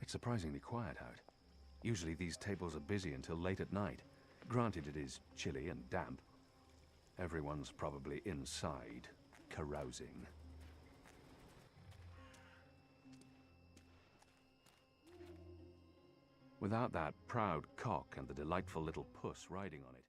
It's surprisingly quiet out. Usually these tables are busy until late at night. Granted, it is chilly and damp. Everyone's probably inside, carousing. Without that proud cock and the delightful little puss riding on it.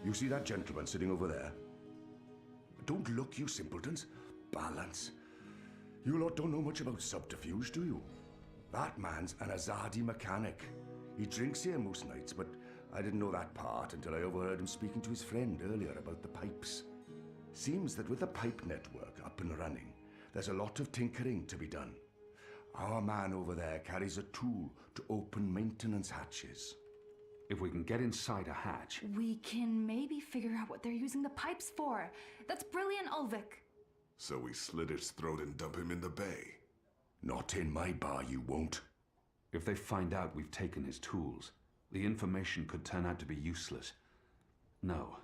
You see that gentleman sitting over there? Don't look, you simpletons. Balance. You lot don't know much about subterfuge, do you? That man's an Azadi mechanic. He drinks here most nights, but I didn't know that part until I overheard him speaking to his friend earlier about the pipes. Seems that with the pipe network up and running, there's a lot of tinkering to be done. Our man over there carries a tool to open maintenance hatches. If we can get inside a hatch... We can maybe figure out what they're using the pipes for. That's brilliant, Ulvik. So we slit his throat and dump him in the bay. Not in my bar, you won't. If they find out we've taken his tools, the information could turn out to be useless. No.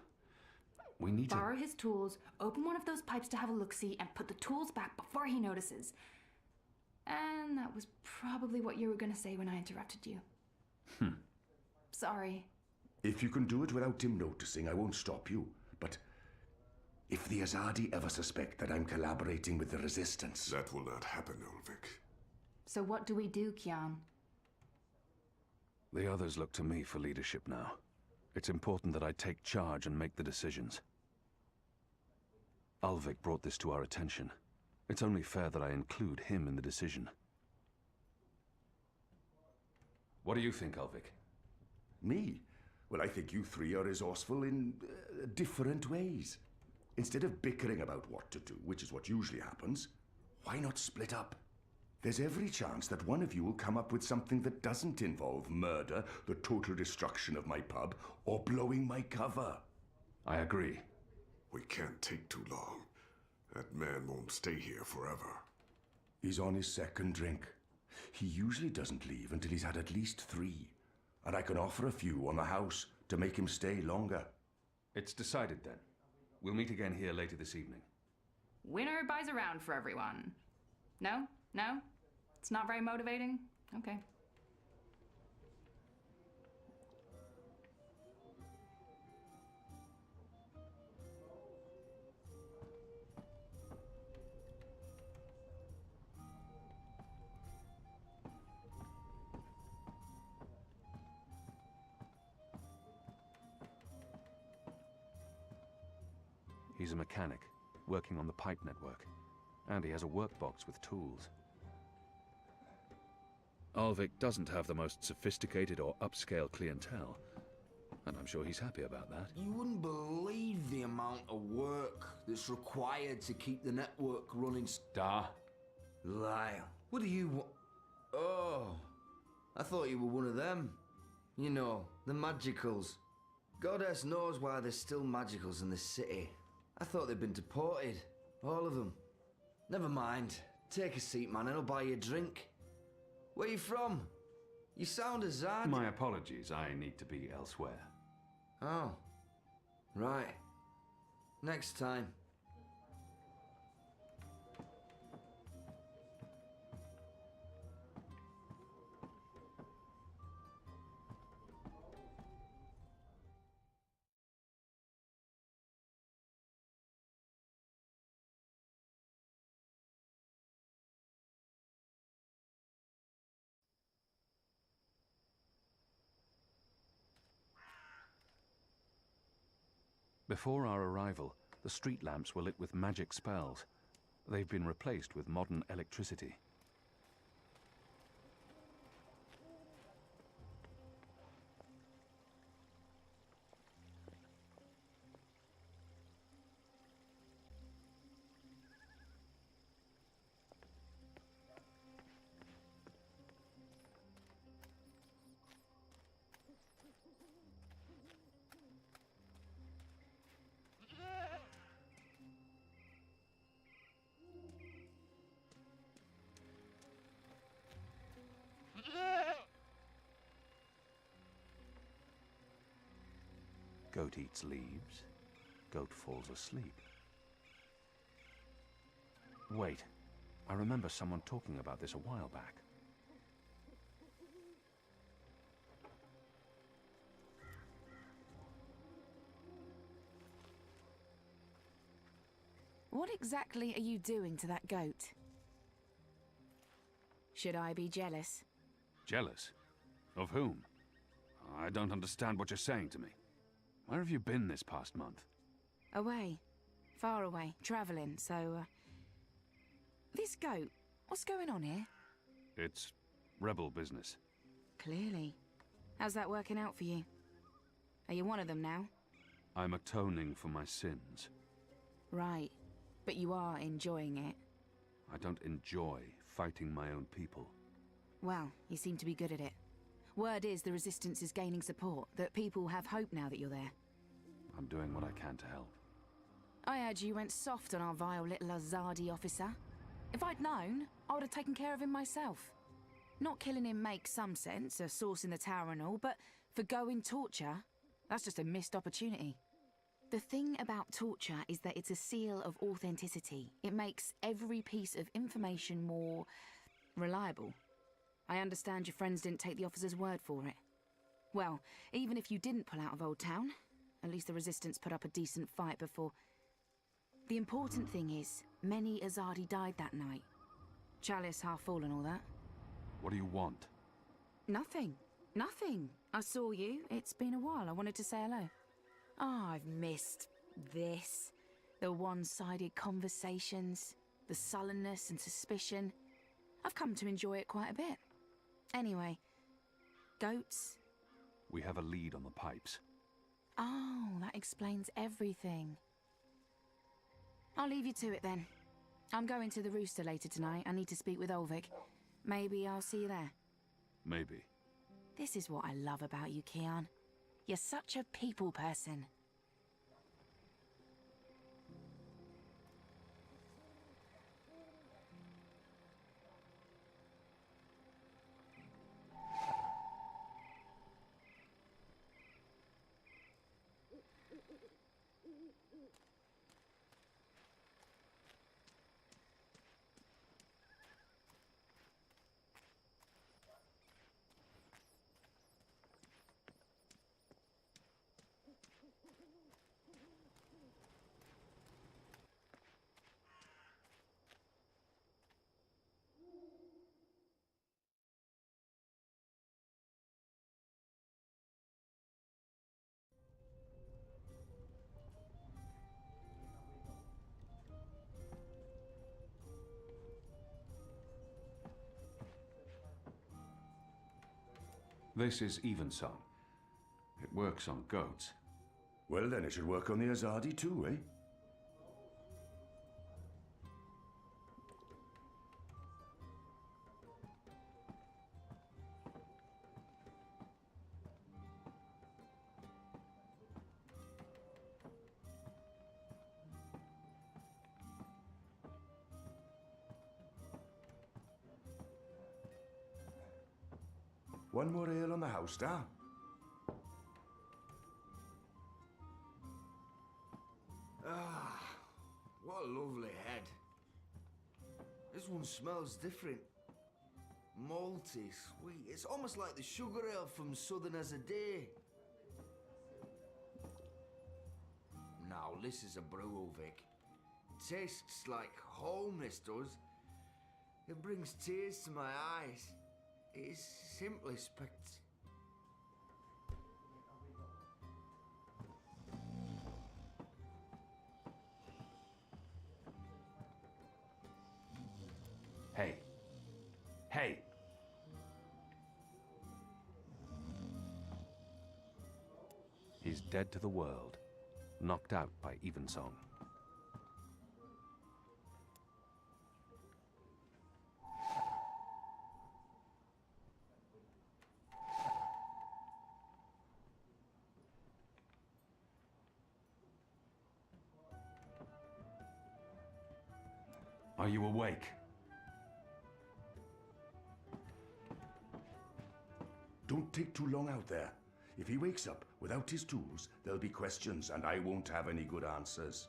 We need to... Borrow his tools, open one of those pipes to have a look-see, and put the tools back before he notices. And that was probably what you were gonna say when I interrupted you. Sorry. If you can do it without him noticing, I won't stop you. But if the Azadi ever suspect that I'm collaborating with the Resistance... That will not happen, Ulvik. So what do we do, Kian? The others look to me for leadership now. It's important that I take charge and make the decisions. Ulvik brought this to our attention. It's only fair that I include him in the decision. What do you think, Ulvik? Me? Well, I think you three are resourceful in different ways. Instead of bickering about what to do, which is what usually happens, why not split up? There's every chance that one of you will come up with something that doesn't involve murder, the total destruction of my pub, or blowing my cover. I agree. We can't take too long. That man won't stay here forever. He's on his second drink. He usually doesn't leave until he's had at least 3. And I can offer a few on the house to make him stay longer. It's decided then. We'll meet again here later this evening. Winner buys a round for everyone. No? No? It's not very motivating? Okay. He's a mechanic, working on the pipe network. And he has a workbox with tools. Ulvik doesn't have the most sophisticated or upscale clientele, and I'm sure he's happy about that. You wouldn't believe the amount of work that's required to keep the network running. Star? Lyle, what do you want? Oh, I thought you were one of them. You know, the magicals. Goddess knows why there's still magicals in the city. I thought they'd been deported, all of them. Never mind. Take a seat, man, and I'll buy you a drink. Where you from? You sound Azad. My apologies, I need to be elsewhere. Oh, right. Next time. Before our arrival, the street lamps were lit with magic spells. They've been replaced with modern electricity. Goat eats leaves, goat falls asleep. Wait, I remember someone talking about this a while back. What exactly are you doing to that goat? Should I be jealous? Jealous? Of whom? I don't understand what you're saying to me. Where have you been this past month? Away. Far away. Travelling, so, This goat, what's going on here? It's rebel business. Clearly. How's that working out for you? Are you one of them now? I'm atoning for my sins. Right. But you are enjoying it. I don't enjoy fighting my own people. Well, you seem to be good at it. Word is the Resistance is gaining support, that people have hope now that you're there. I'm doing what I can to help. I heard you went soft on our vile little Azadi officer. If I'd known, I would have taken care of him myself. Not killing him makes some sense, a source in the tower and all, but for going torture, that's just a missed opportunity. The thing about torture is that it's a seal of authenticity. It makes every piece of information more reliable. I understand your friends didn't take the officer's word for it. Well, even if you didn't pull out of Old Town, at least the Resistance put up a decent fight before. The important thing is, many Azadi died that night. Chalice half full and all that. What do you want? Nothing. Nothing. I saw you. It's been a while. I wanted to say hello. Oh, I've missed this. The one-sided conversations, the sullenness and suspicion. I've come to enjoy it quite a bit. Anyway, goats? We have a lead on the pipes. Oh, that explains everything. I'll leave you to it then. I'm going to the Rooster later tonight. I need to speak with Ulvik. Maybe I'll see you there. Maybe. This is what I love about you, Keon. You're such a people person. This is Evensong. It works on goats. Well, then it should work on the Azadi too, eh? One more ale on the house, star. Ah, what a lovely head. This one smells different. Malty, sweet. It's almost like the sugar ale from Southern as a Day. Now, this is a brew, Vic. Tastes like home, this does. It brings tears to my eyes. It is simply Hey. Hey! He's dead to the world, knocked out by Evensong. Are you awake? Don't take too long out there. If he wakes up without his tools, there'll be questions, and I won't have any good answers.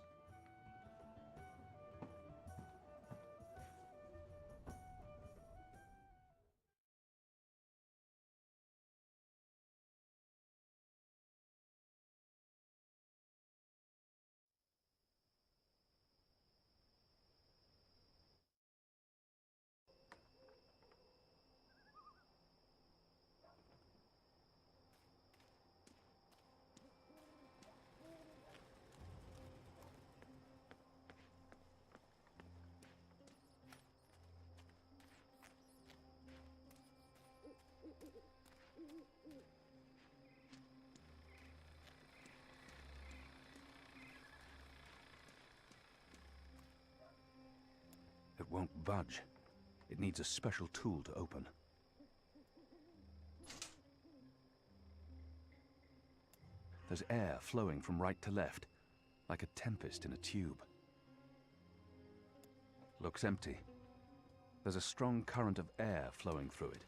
It won't budge. It needs a special tool to open. There's air flowing from right to left, like a tempest in a tube. Looks empty. There's a strong current of air flowing through it.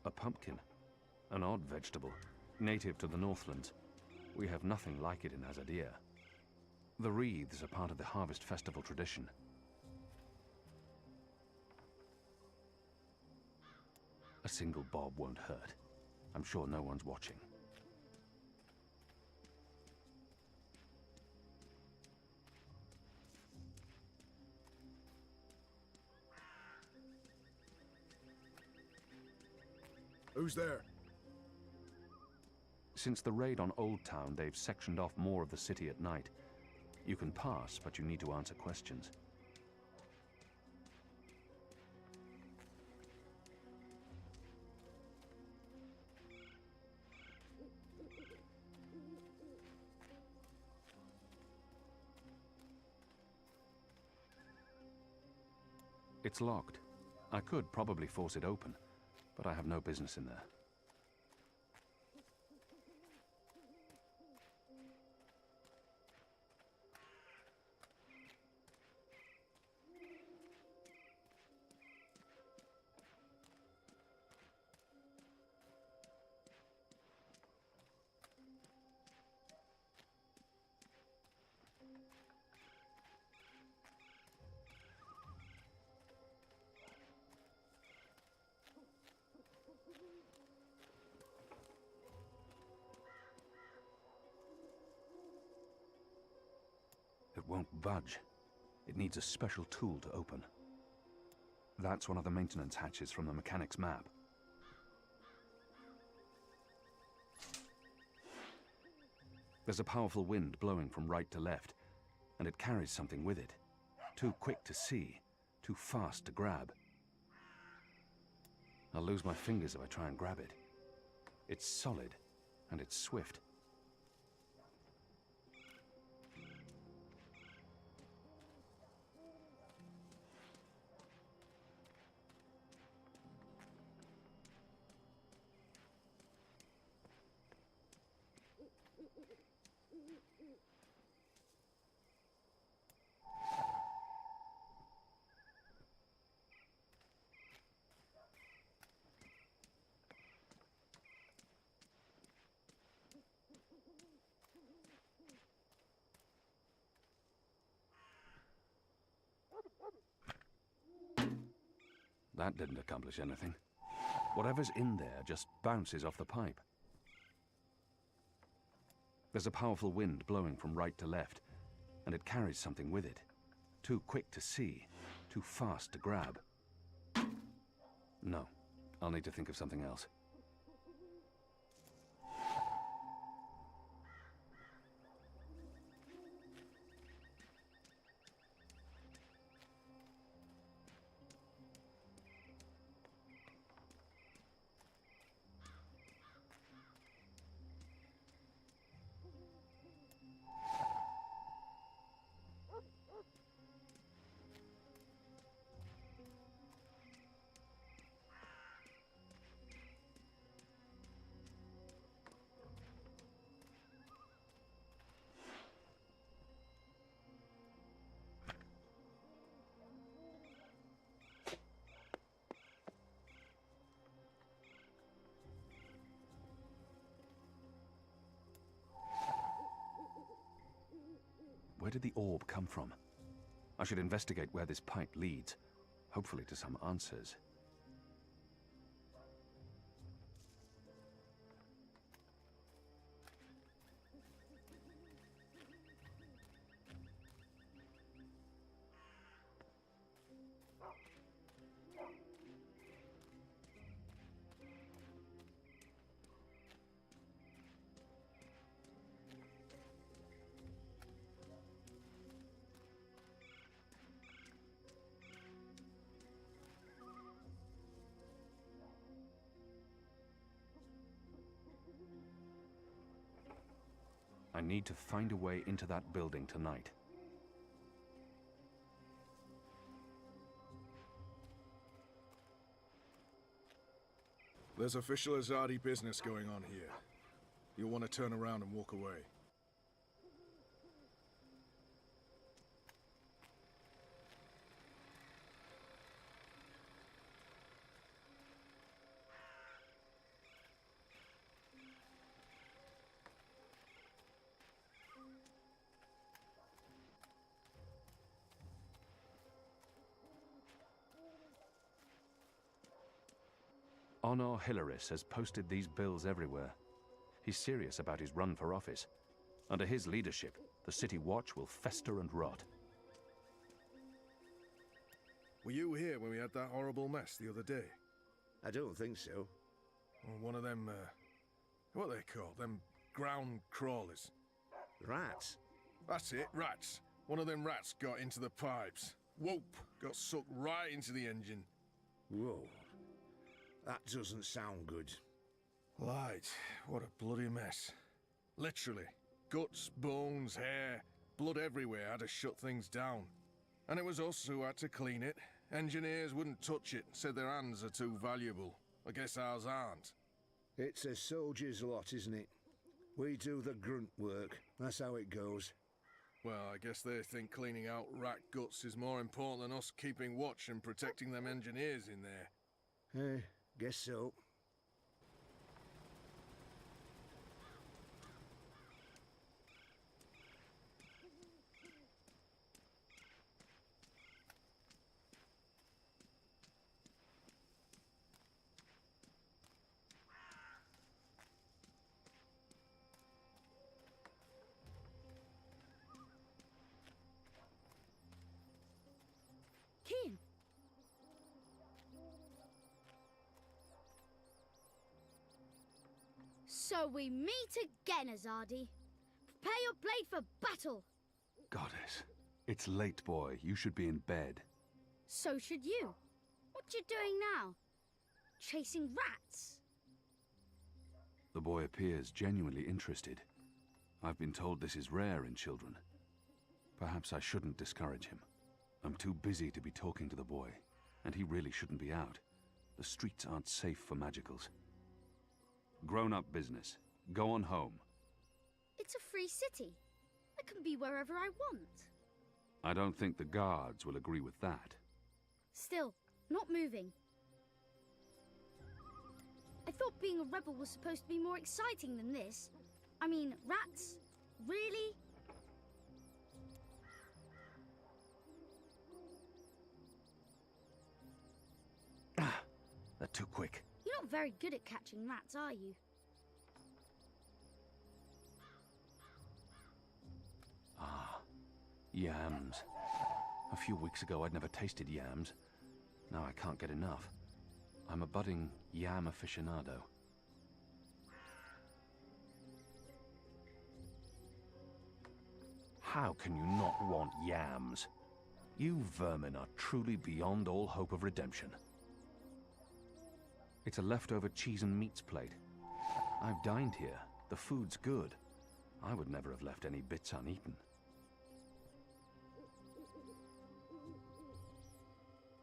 A pumpkin. An odd vegetable, native to the Northlands. We have nothing like it in Azadir. The wreaths are part of the harvest festival tradition. A single bob won't hurt. I'm sure no one's watching. Who's there? Since the raid on Old Town, they've sectioned off more of the city at night. You can pass, but you need to answer questions. It's locked. I could probably force it open, but I have no business in there. It won't budge. It needs a special tool to open. That's one of the maintenance hatches from the mechanic's map. There's a powerful wind blowing from right to left, and it carries something with it. Too quick to see, too fast to grab. I'll lose my fingers if I try and grab it. It's solid, and it's swift. That didn't accomplish anything. Whatever's in there just bounces off the pipe. There's a powerful wind blowing from right to left, and it carries something with it. Too quick to see, too fast to grab. No, I'll need to think of something else. Where did the orb come from? I should investigate where this pipe leads, hopefully to some answers. I need to find a way into that building tonight. There's official Azadi business going on here. You'll want to turn around and walk away. Honor Hilaris has posted these bills everywhere. He's serious about his run for office. Under his leadership, the City Watch will fester and rot. Were you here when we had that horrible mess the other day? I don't think so. Or one of them, what are they called? Them ground crawlers. Rats? That's it, rats. One of them rats got into the pipes. Whoop! Got sucked right into the engine. Whoa. That doesn't sound good. Light, what a bloody mess. Literally. Guts, bones, hair, blood everywhere had to shut things down. And it was us who had to clean it. Engineers wouldn't touch it, said their hands are too valuable. I guess ours aren't. It's a soldier's lot, isn't it? We do the grunt work. That's how it goes. Well, I guess they think cleaning out rat guts is more important than us keeping watch and protecting them engineers in there. Guess so. Keen. So we meet again, Azadi. Prepare your blade for battle. Goddess, it's late, boy. You should be in bed. So should you. What you doing now? Chasing rats? The boy appears genuinely interested. I've been told this is rare in children. Perhaps I shouldn't discourage him. I'm too busy to be talking to the boy, and he really shouldn't be out. The streets aren't safe for magicals. Grown-up business. Go on home. It's a free city. I can be wherever I want. I don't think the guards will agree with that. Still, not moving. I thought being a rebel was supposed to be more exciting than this. I mean, rats? Really? They're too quick. You're not very good at catching rats, are you? Yams. A few weeks ago, I'd never tasted yams. Now I can't get enough. I'm a budding yam aficionado. How can you not want yams? You vermin are truly beyond all hope of redemption. It's a leftover cheese and meats plate. I've dined here. The food's good. I would never have left any bits uneaten.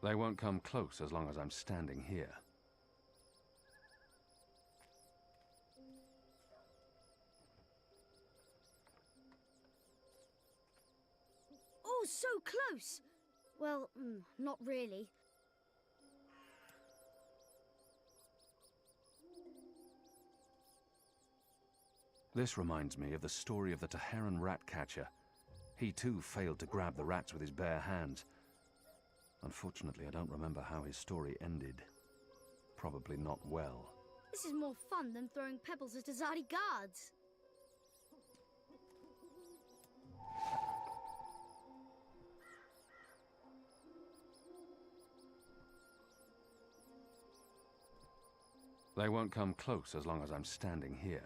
They won't come close as long as I'm standing here. Oh, so close! Well, not really. This reminds me of the story of the Taharan rat catcher. He too failed to grab the rats with his bare hands. Unfortunately, I don't remember how his story ended. Probably not well. This is more fun than throwing pebbles at Azadi guards. They won't come close as long as I'm standing here.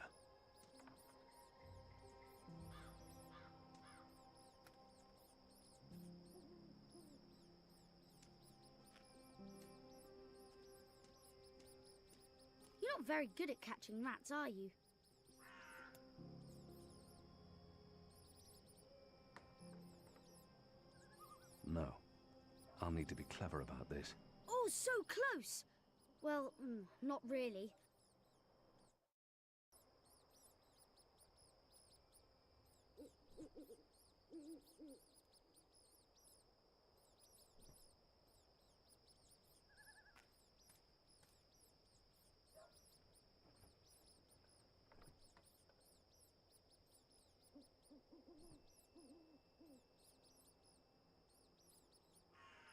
You're not very good at catching rats, are you? No. I'll need to be clever about this. Oh, so close! Well, not really.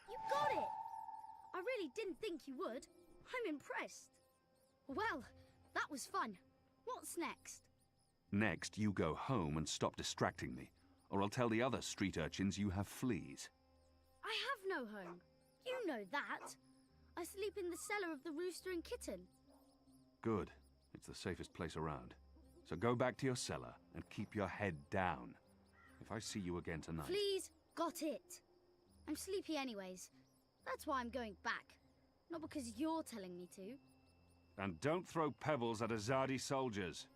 You got it! I really didn't think you would. I'm impressed. Well, that was fun. What's next? Next, you go home and stop distracting me, or I'll tell the other street urchins you have fleas. I have no home. You know that. I sleep in the cellar of the Rooster and Kitten. Good. It's the safest place around. So go back to your cellar and keep your head down. If I see you again tonight... Please, got it. I'm sleepy anyways. That's why I'm going back. Not because you're telling me to. And don't throw pebbles at Azadi soldiers.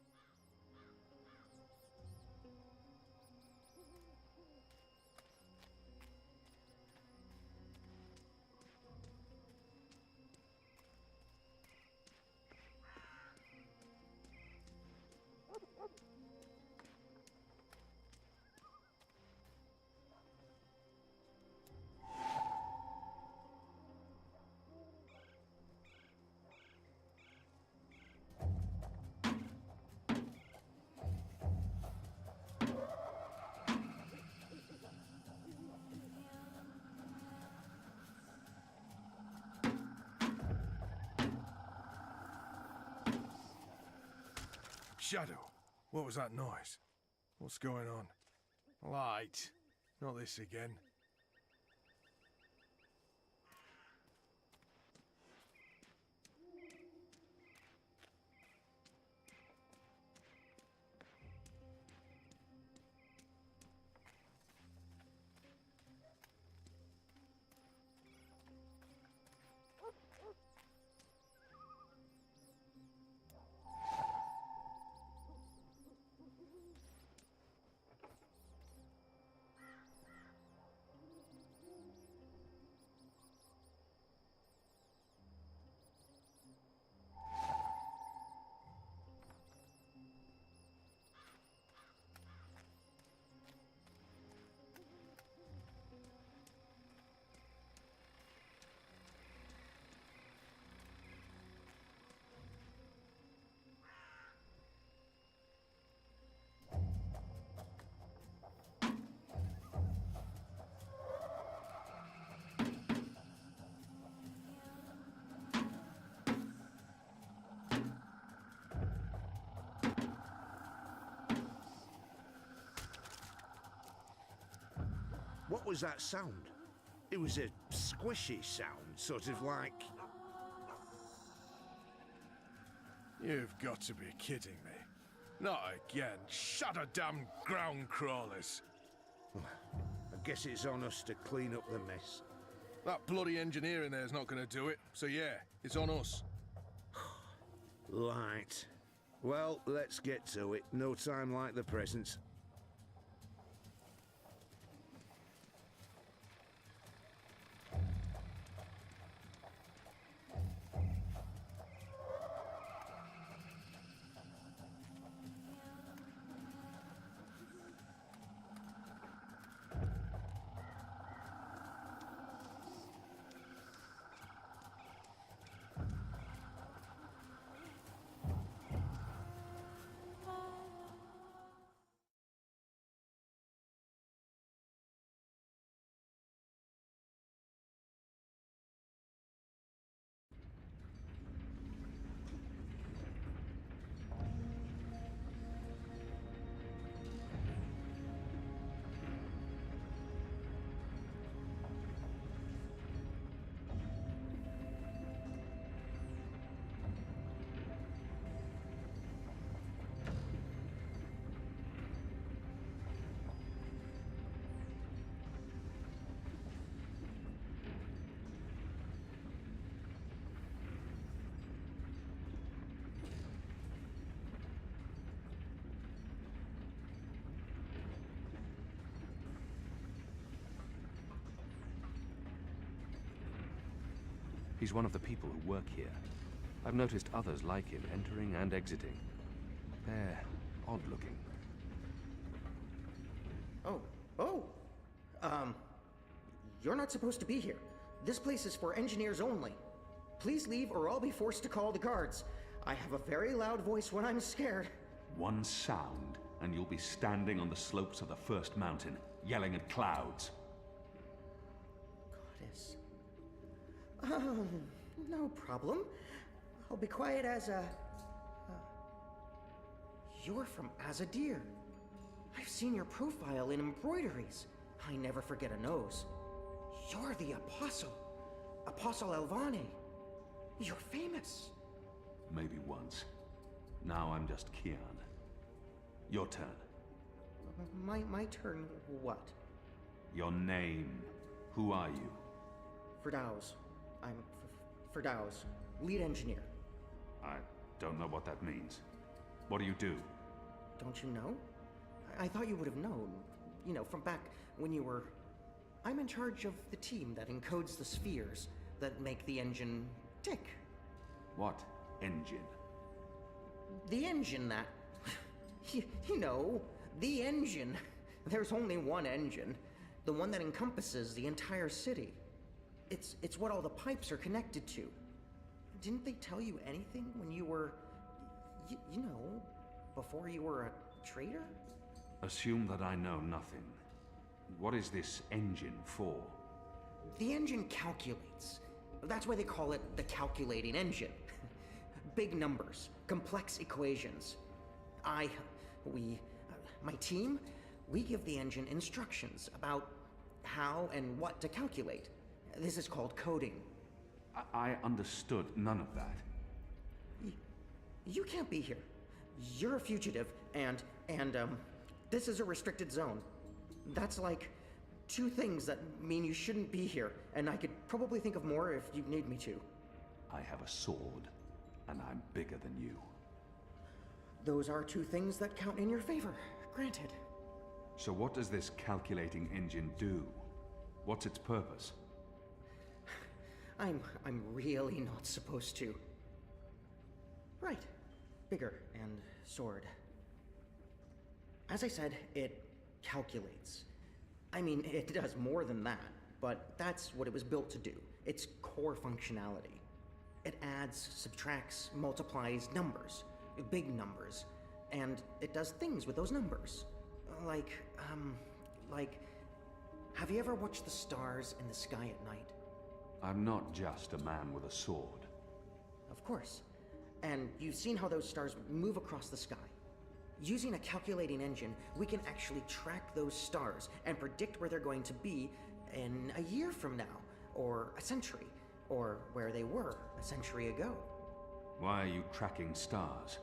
Shadow, what was that noise? What's going on? Light. Not this again. What was that sound? It was a squishy sound, sort of like... You've got to be kidding me. Not again. Shut a damn ground crawlers. I guess it's on us to clean up the mess. That bloody engineer in there's not going to do it. So yeah, it's on us. Right. Well, let's get to it. No time like the present. He's one of the people who work here. I've noticed others like him entering and exiting. They're odd-looking. You're not supposed to be here. This place is for engineers only. Please leave or I'll be forced to call the guards. I have a very loud voice when I'm scared. One sound, and you'll be standing on the slopes of the first mountain, yelling at clouds. Goddess. No problem. I'll be quiet as a... You're from Azadir. I've seen your profile in embroideries. I never forget a nose. You're the Apostle. Apostle Elvane. You're famous. Maybe once. Now I'm just Kian. Your turn. My turn what? Your name. Who are you? Firdaus. I'm Firdaus, lead engineer. I don't know what that means. What do you do? Don't you know? I thought you would have known. You know, from back when you were... I'm in charge of the team that encodes the spheres that make the engine tick. What engine? The engine that... you know, the engine. There's only one engine. The one that encompasses the entire city. It's what all the pipes are connected to. Didn't they tell you anything when you were... you know, before you were a traitor? Assume that I know nothing. What is this engine for? The engine calculates. That's why they call it the calculating engine. Big numbers, complex equations. My team, we give the engine instructions about how and what to calculate. This is called coding. I understood none of that. You can't be here. You're a fugitive, and this is a restricted zone. That's like 2 things that mean you shouldn't be here, and I could probably think of more if you need me to. I have a sword, and I'm bigger than you. Those are 2 things that count in your favor, granted. So what does this calculating engine do? What's its purpose? I'm really not supposed to. Right. Bigger and sword. As I said, it calculates. I mean, it does more than that, but that's what it was built to do. Its core functionality. It adds, subtracts, multiplies numbers. Big numbers. And it does things with those numbers. Like, have you ever watched the stars in the sky at night? I'm not just a man with a sword. Of course. And you've seen how those stars move across the sky. Using a calculating engine, we can actually track those stars and predict where they're going to be in a year from now, or a century, or where they were a century ago. Why are you tracking stars?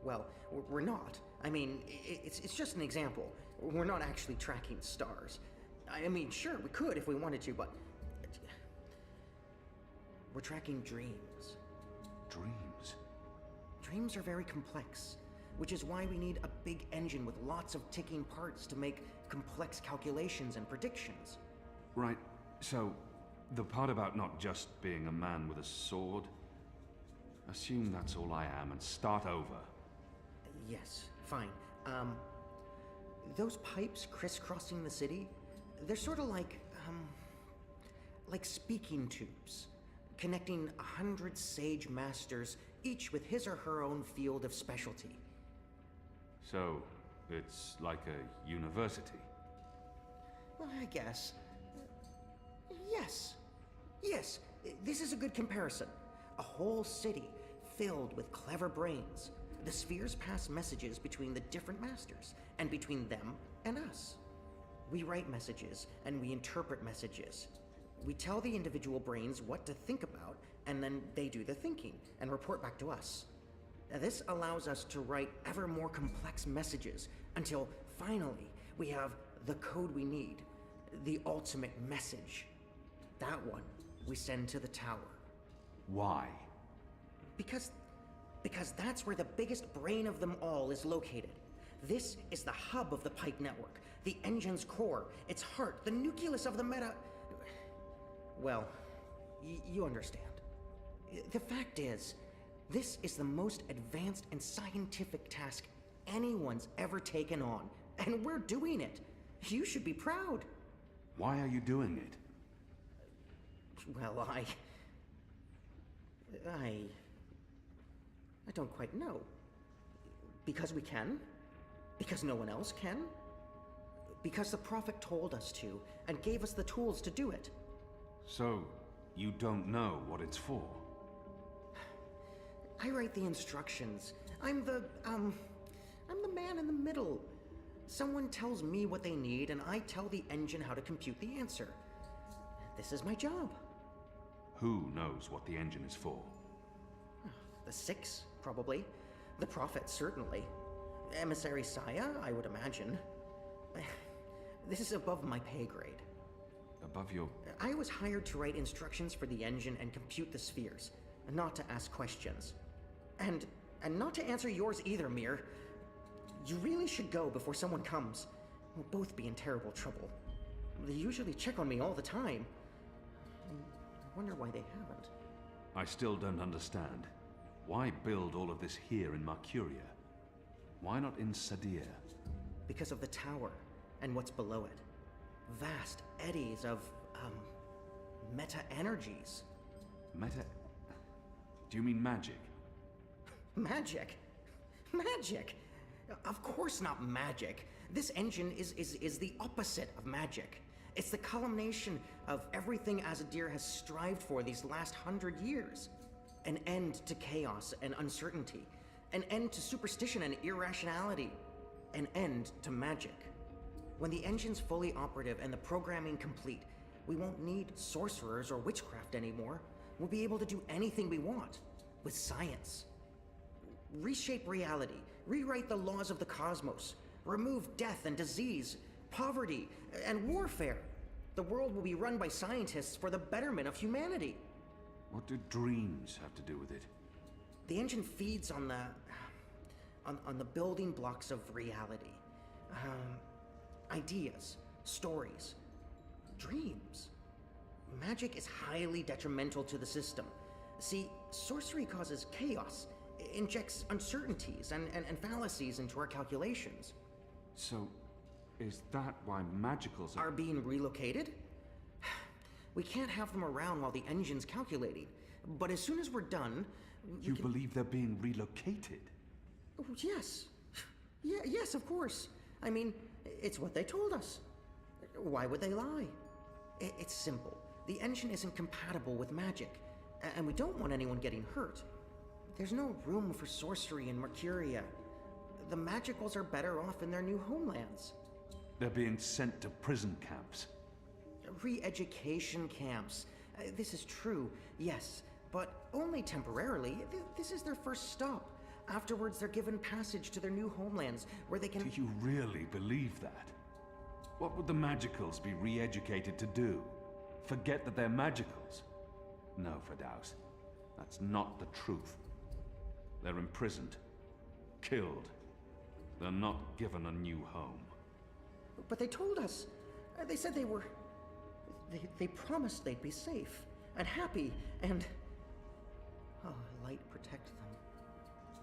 Well, we're not. I mean, it's just an example. We're not actually tracking stars. I mean, sure, we could if we wanted to, but... We're tracking dreams. Dreams? Dreams are very complex, which is why we need a big engine with lots of ticking parts to make complex calculations and predictions. Right, so the part about not just being a man with a sword, assume that's all I am and start over. Yes, fine. Those pipes crisscrossing the city, they're sort of like speaking tubes, connecting 100 sage masters, each with his or her own field of specialty. So, it's like a university? Well, I guess. Yes. Yes, this is a good comparison. A whole city filled with clever brains. The spheres pass messages between the different masters, and between them and us. We write messages, and we interpret messages. We tell the individual brains what to think about, and then they do the thinking, and report back to us. Now, this allows us to write ever more complex messages, until finally we have the code we need, the ultimate message. That one we send to the tower. Why? Because that's where the biggest brain of them all is located. This is the hub of the Pike network, the engine's core, its heart, the nucleus of the meta... Well, you understand. The fact is, this is the most advanced and scientific task anyone's ever taken on, and we're doing it. You should be proud. Why are you doing it? Well, I don't quite know. Because we can? Because no one else can? Because the Prophet told us to, and gave us the tools to do it. So, you don't know what it's for? I write the instructions. I'm the man in the middle. Someone tells me what they need, and I tell the engine how to compute the answer. This is my job. Who knows what the engine is for? The Six, probably. The Prophet, certainly. Emissary Saya, I would imagine. This is above my pay grade. Above your... I was hired to write instructions for the engine and compute the spheres, not to ask questions. And not to answer yours either, Mir. You really should go before someone comes. We'll both be in terrible trouble. They usually check on me all the time. I wonder why they haven't. I still don't understand. Why build all of this here in Mercuria? Why not in Sadir? Because of the tower and what's below it. Vast eddies of, meta-energies. Meta... Do you mean magic? Magic? Magic? Of course not magic. This engine is the opposite of magic. It's the culmination of everything Azadir has strived for these last 100 years. An end to chaos and uncertainty. An end to superstition and irrationality. An end to magic. When the engine's fully operative and the programming complete, we won't need sorcerers or witchcraft anymore. We'll be able to do anything we want. With science. Reshape reality. Rewrite the laws of the cosmos. Remove death and disease, poverty, and warfare. The world will be run by scientists for the betterment of humanity. What do dreams have to do with it? The engine feeds on the building blocks of reality. Ideas, stories, dreams. Magic is highly detrimental to the system. See, sorcery causes chaos, injects uncertainties and fallacies into our calculations. So, is that why magicals are being relocated? We can't have them around while the engine's calculating. But as soon as we're done... You believe they're being relocated? Oh, yes. Yes, of course. I mean, it's what they told us. Why would they lie? It's simple. The engine isn't compatible with magic, and we don't want anyone getting hurt. There's no room for sorcery in Mercuria. The magicals are better off in their new homelands. They're being sent to prison camps. Re-education camps. This is true, yes, but only temporarily. This is their first stop. Afterwards, they're given passage to their new homelands, where they can... Do you really believe that? What would the magicals be re-educated to do? Forget that they're magicals? No, Firdaus. That's not the truth. They're imprisoned. Killed. They're not given a new home. But they told us. They said they were... They promised they'd be safe and happy and... Oh, light protect them.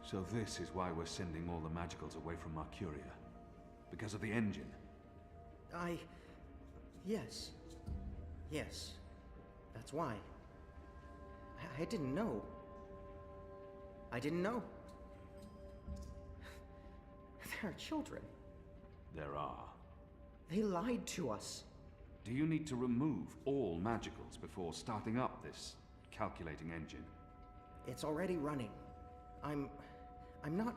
So this is why we're sending all the magicals away from Mercuria? Because of the engine? Yes. Yes. That's why. I didn't know. I didn't know. There are children. There are. They lied to us. Do you need to remove all magicals before starting up this calculating engine? It's already running. I'm not...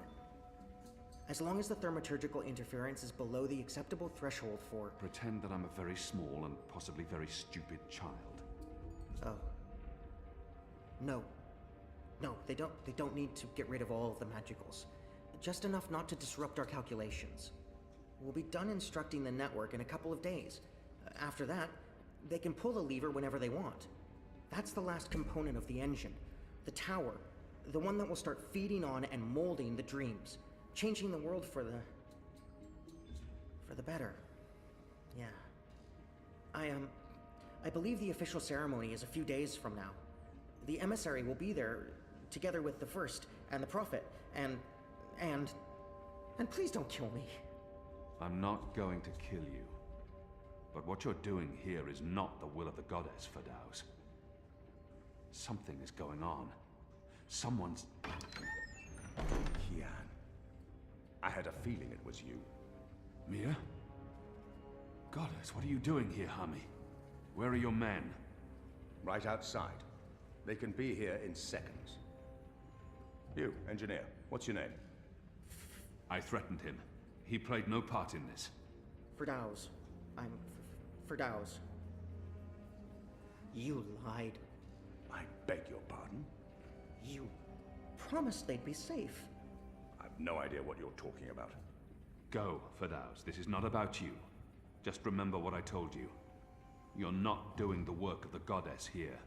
As long as the thaumaturgical interference is below the acceptable threshold for... Pretend that I'm a very small and possibly very stupid child. Oh. No. No, they don't need to get rid of all of the magicals. Just enough not to disrupt our calculations. We'll be done instructing the network in a couple of days. After that, they can pull the lever whenever they want. That's the last component of the engine. The tower. The one that will start feeding on and molding the dreams. Changing the world for the better. Yeah. I believe the official ceremony is a few days from now. The emissary will be there, together with the First and the Prophet, and please don't kill me. I'm not going to kill you. But what you're doing here is not the will of the goddess, Firdaus. Something is going on. Someone's... Kian. I had a feeling it was you. Mia? Goddess, what are you doing here, Hami? Where are your men? Right outside. They can be here in seconds. You, engineer, what's your name? I threatened him. He played no part in this. Firdaus. I'm Firdaus. You lied. I beg your pardon? You promised they'd be safe. I've no idea what you're talking about. Go, Firdaus. This is not about you. Just remember what I told you. You're not doing the work of the goddess here.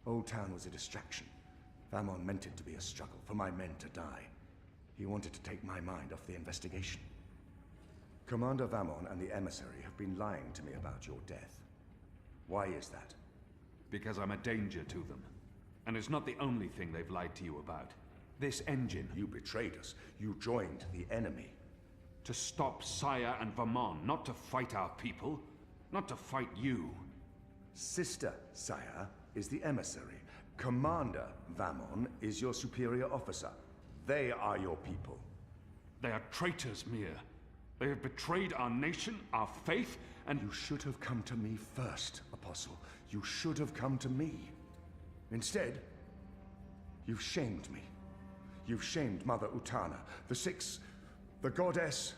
Old Town was a distraction. Vamon meant it to be a struggle, for my men to die. He wanted to take my mind off the investigation. Commander Vamon and the emissary have been lying to me about your death. Why is that? Because I'm a danger to them. And it's not the only thing they've lied to you about. This engine. You betrayed us. You joined the enemy. To stop Saya and Vamon, not to fight our people. Not to fight you. Sister Saya is the emissary. Commander Vamon is your superior officer. They are your people. They are traitors, Mia. They have betrayed our nation, our faith, and... You should have come to me first, Apostle. You should have come to me. Instead, you've shamed me. You've shamed Mother Utana, the Six, the Goddess,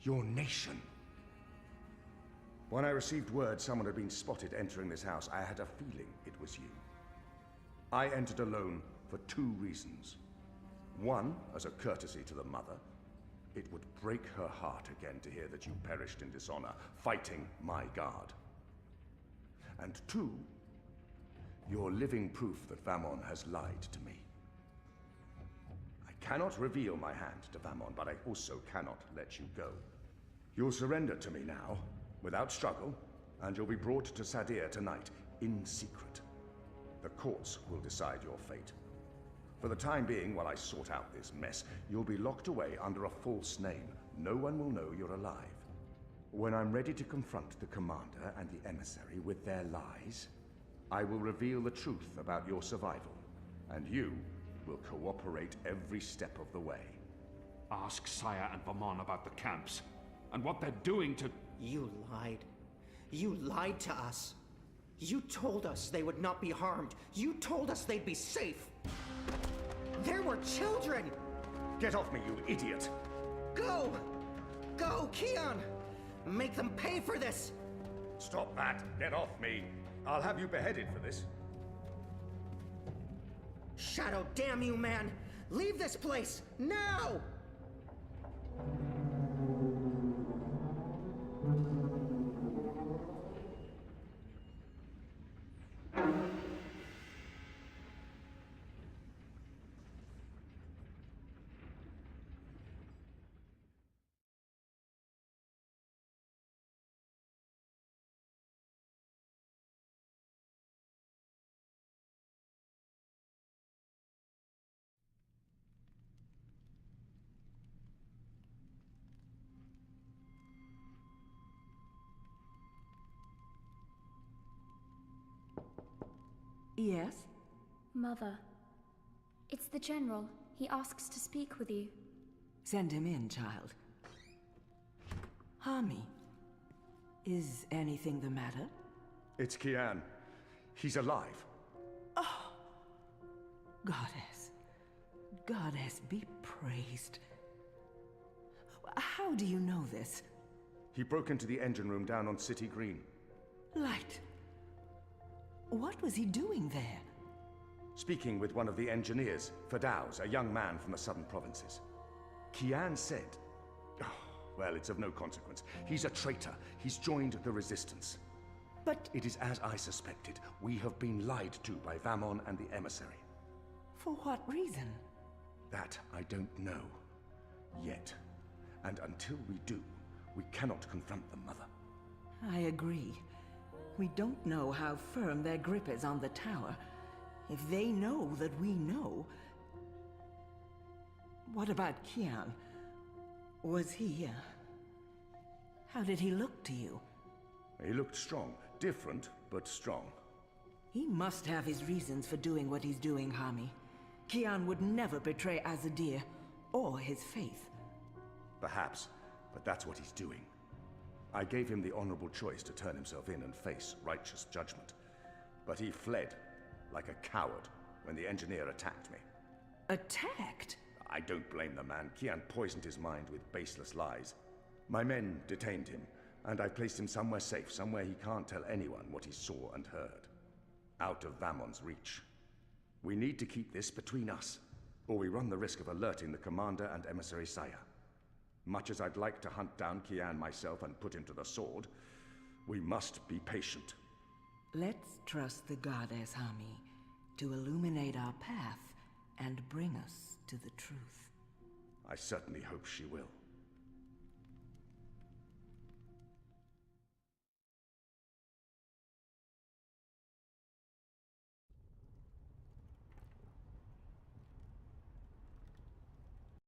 your nation. When I received word someone had been spotted entering this house, I had a feeling it was you. I entered alone for 2 reasons. One, as a courtesy to the Mother. It would break her heart again to hear that you perished in dishonor, fighting my guard. And 2, you're living proof that Vamon has lied to me. I cannot reveal my hand to Vamon, but I also cannot let you go. You'll surrender to me now, without struggle, and you'll be brought to Sadir tonight, in secret. The courts will decide your fate. For the time being, while I sort out this mess, you'll be locked away under a false name. No one will know you're alive. When I'm ready to confront the commander and the emissary with their lies, I will reveal the truth about your survival, and you will cooperate every step of the way. Ask Saya and Vamon about the camps, and what they're doing to... You lied. You lied to us. You told us they would not be harmed. You told us they'd be safe. There were children! Get off me, you idiot! Go! Go, Kian! Make them pay for this! Stop that! Get off me! I'll have you beheaded for this. Shadow, damn you, man! Leave this place, now! Yes? Mother. It's the General. He asks to speak with you. Send him in, child. Hami, is anything the matter? It's Kian. He's alive. Oh! Goddess. Goddess be praised. How do you know this? He broke into the engine room down on City Green. Light. What was he doing there? Speaking with one of the engineers, Firdaus, a young man from the southern provinces. Kian said... Oh, well, it's of no consequence. He's a traitor. He's joined the resistance. But... It is as I suspected. We have been lied to by Vamon and the emissary. For what reason? That I don't know. Yet. And until we do, we cannot confront the Mother. I agree. We don't know how firm their grip is on the tower. If they know that we know... What about Kian? Was he... How did he look to you? He looked strong. Different, but strong. He must have his reasons for doing what he's doing, Hami. Kian would never betray Azadir, or his faith. Perhaps, but that's what he's doing. I gave him the honorable choice to turn himself in and face righteous judgment. But he fled, like a coward, when the engineer attacked me. Attacked? I don't blame the man. Kian poisoned his mind with baseless lies. My men detained him, and I placed him somewhere safe, somewhere he can't tell anyone what he saw and heard. Out of Vamon's reach. We need to keep this between us, or we run the risk of alerting the commander and emissary Saya. Much as I'd like to hunt down Kian myself and put him to the sword, we must be patient. Let's trust the goddess, Hami, to illuminate our path and bring us to the truth. I certainly hope she will.